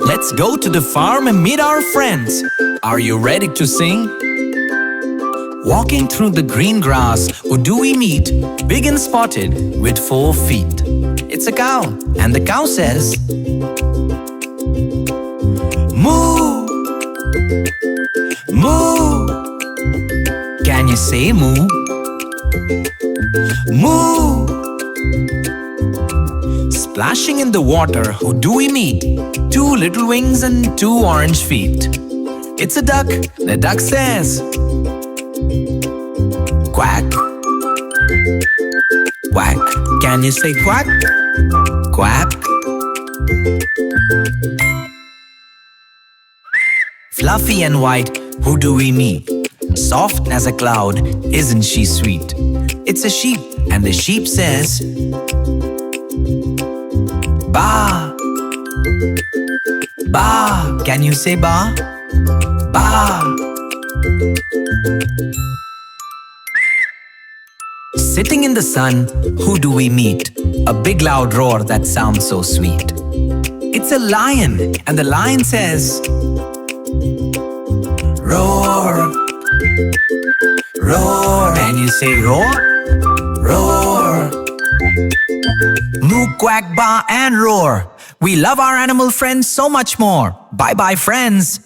Let's go to the farm and meet our friends. Are you ready to sing? Walking through the green grass, who do we meet? Big and spotted with 4 feet. It's a cow, and the cow says, moo! Moo! Can you say moo? Moo! Splashing in the water, who do we meet? 2 little wings and 2 orange feet. It's a duck, the duck says, quack! Quack! Can you say quack? Quack! Fluffy and white, who do we meet? Soft as a cloud, isn't she sweet? It's a sheep, and the sheep says, ba! Ba! Can you say ba? Ba! Sitting in the sun, who do we meet? A big loud roar that sounds so sweet. It's a lion, and the lion says, roar! Roar! Can you say roar? Roar! Moo, quack, ba, and roar. We love our animal friends so much more. Bye-bye, friends.